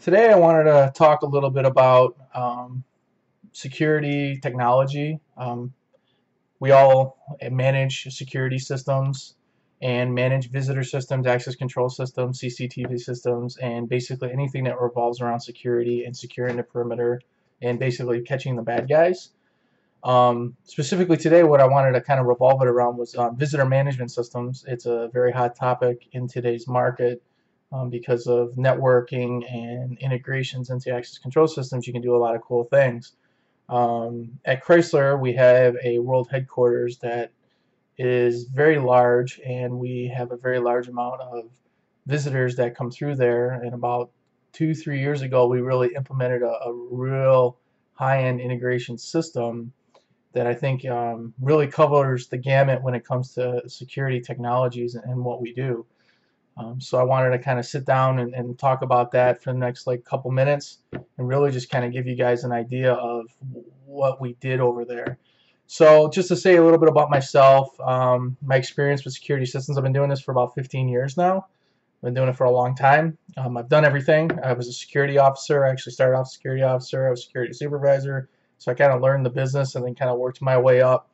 Today I wanted to talk a little bit about security technology. We all manage security systems and manage visitor systems, access control systems, CCTV systems, and basically anything that revolves around security and securing the perimeter and basically catching the bad guys. Specifically today, what I wanted to kind of revolve it around was visitor management systems. It's a very hot topic in today's market because of networking and integrations into access control systems. You can do a lot of cool things. At Chrysler, we have a world headquarters that is very large, and we have a very large amount of visitors that come through there. And about 2, 3 years ago, we really implemented a real high-end integration system that I think really covers the gamut when it comes to security technologies and what we do. So I wanted to kind of sit down and talk about that for the next like couple minutes and really just kind of give you guys an idea of what we did over there. So just to say a little bit about myself, my experience with security systems, I've been doing this for about 15 years now. I've been doing it for a long time. I've done everything. I was a security officer. I actually started off as a security officer. I was a security supervisor. So I kind of learned the business and then kind of worked my way up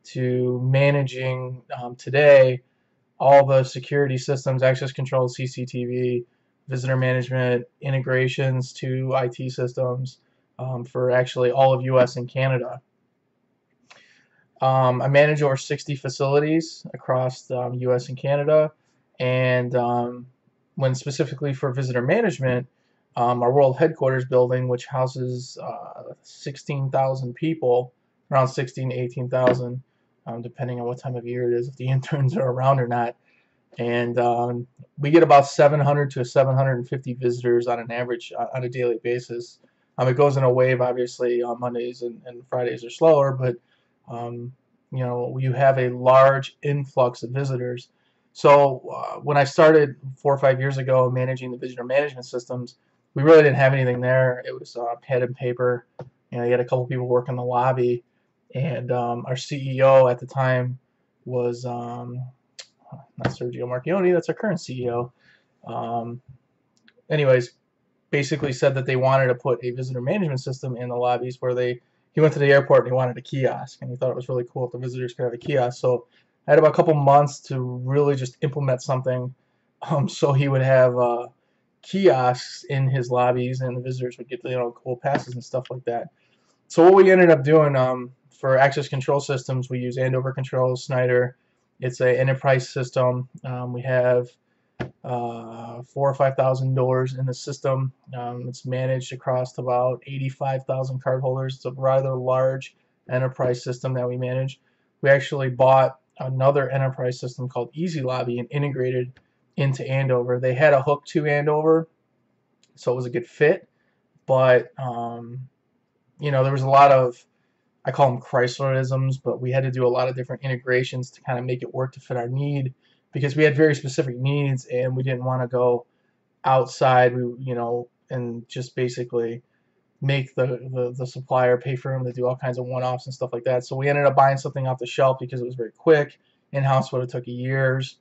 to managing today all the security systems, access control, CCTV, visitor management, integrations to IT systems for actually all of US and Canada. I manage over 60 facilities across US and Canada, and when specifically for visitor management, our world headquarters building, which houses 16,000 people, around 16 to 18,000, depending on what time of year it is, if the interns are around or not. And we get about 700 to 750 visitors on an average on a daily basis. It goes in a wave, obviously. Mondays and Fridays are slower, but you have a large influx of visitors. So when I started 4 or 5 years ago managing the visitor management systems, we really didn't have anything there. It was pen and paper. You had a couple people working the lobby, and our CEO at the time was not Sergio Marchioni. That's our current CEO. Um, anyways, basically said that they wanted to put a visitor management system in the lobbies where he went to the airport and he wanted a kiosk, and he thought it was really cool if the visitors could have a kiosk. So I had about a couple months to really just implement something, so he would have kiosks in his lobbies, and the visitors would get cool passes and stuff like that. So what we ended up doing for access control systems, we use Andover Control, Snyder. It's an enterprise system. We have 4 or 5 thousand doors in the system. It's managed across about 85,000 cardholders. It's a rather large enterprise system that we manage. We actually bought another enterprise system called Easy Lobby and integrated into Andover. They had a hook to Andover, so it was a good fit. But there was a lot of, I call them Chryslerisms, but we had to do a lot of different integrations to kind of make it work to fit our need because we had very specific needs and we didn't want to go outside, and just basically make the supplier pay for them to do all kinds of one-offs and stuff like that. So we ended up buying something off the shelf because it was very quick. In-house would have took years,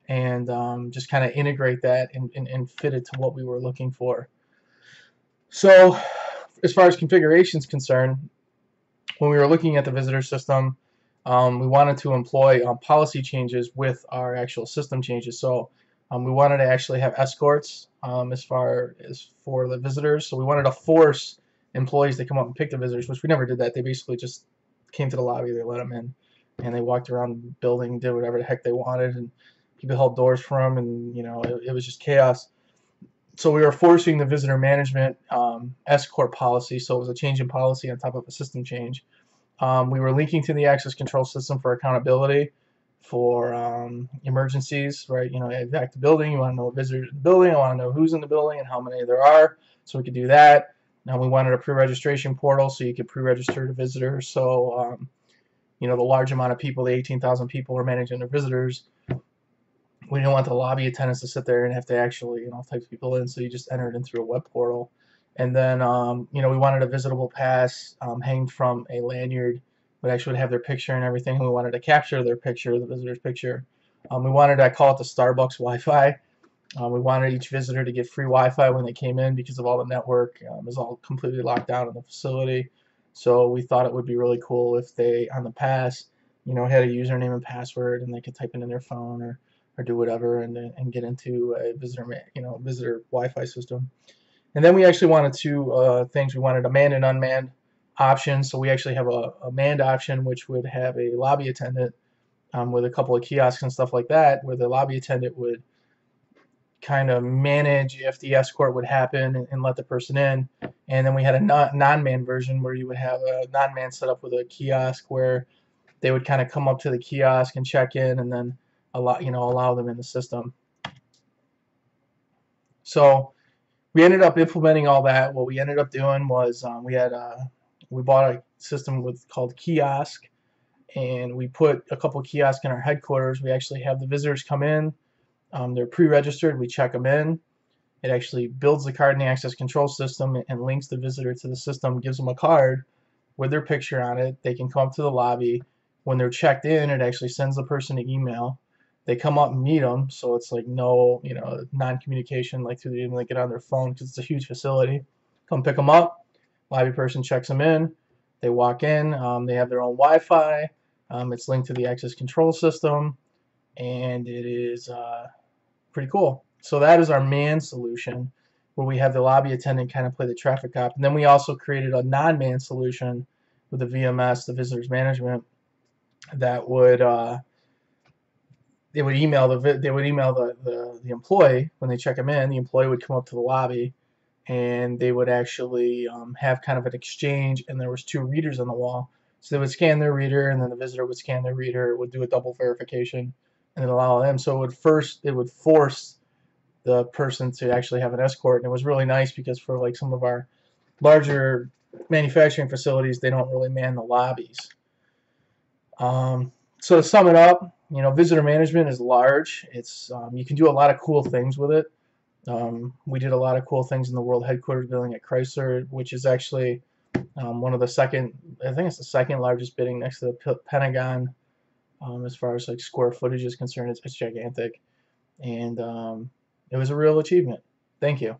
and just kind of integrate that and fit it to what we were looking for. So as far as configuration is concerned, when we were looking at the visitor system, we wanted to employ policy changes with our actual system changes. So we wanted to actually have escorts as far as for the visitors. So we wanted to force employees to come up and pick the visitors, which we never did that. They basically just came to the lobby, they let them in, and they walked around the building, did whatever the heck they wanted, and people held doors for them, and it was just chaos. So we were forcing the visitor management escort policy. So it was a change in policy on top of a system change. We were linking to the access control system for accountability for emergencies, right? Evac the building. You want to know visitors in the building. I want to know who's in the building and how many there are, so we could do that. Now we wanted a pre-registration portal so you could pre-register to visitors. So the large amount of people, the 18,000 people we're managing their visitors, we didn't want the lobby attendants to sit there and have to actually type people in. So you just enter it in through a web portal. And then, we wanted a visitable pass hanged from a lanyard, but actually would have their picture and everything. We wanted to capture their picture, the visitor's picture. We wanted, I call it the Starbucks Wi-Fi. We wanted each visitor to get free Wi-Fi when they came in because of all the network. It was all completely locked down in the facility. So we thought it would be really cool if they, on the pass, had a username and password, and they could type it in their phone or do whatever, and get into a visitor Wi-Fi system. And then we actually wanted two things. We wanted a manned and unmanned option. So we actually have a manned option, which would have a lobby attendant with a couple of kiosks and stuff like that, where the lobby attendant would kind of manage if the escort would happen and let the person in. And then we had a non-manned version where you would have a non-manned set up with a kiosk where they would kind of come up to the kiosk and check in, and then allow them in the system. So we ended up implementing all that. What we ended up doing was we bought a system called Kiosk, and we put a couple of kiosks in our headquarters. We actually have the visitors come in. They're pre-registered. We check them in. It actually builds the card in the access control system and links the visitor to the system, gives them a card with their picture on it. They can come up to the lobby. When they're checked in, it actually sends the person an email. They come up and meet them, so it's like no, non-communication like through the email. They get on their phone because it's a huge facility. Come pick them up. Lobby person checks them in. They walk in. They have their own Wi-Fi. It's linked to the access control system, and it is pretty cool. So that is our manned solution, where we have the lobby attendant kind of play the traffic cop. And then we also created a non-manned solution with the VMS, the visitors management, that would they would email the employee when they check them in. The employee would come up to the lobby, and they would actually have kind of an exchange. And there was two readers on the wall, so they would scan their reader, and then the visitor would scan their reader. It would do a double verification, and then allow them. So it would force the person to actually have an escort. And it was really nice because for like some of our larger manufacturing facilities, they don't really man the lobbies. So to sum it up, visitor management is large. It's you can do a lot of cool things with it. We did a lot of cool things in the World Headquarters building at Chrysler, which is actually one of the second, I think it's the second largest building next to the Pentagon. As far as like square footage is concerned, it's gigantic, and it was a real achievement. Thank you.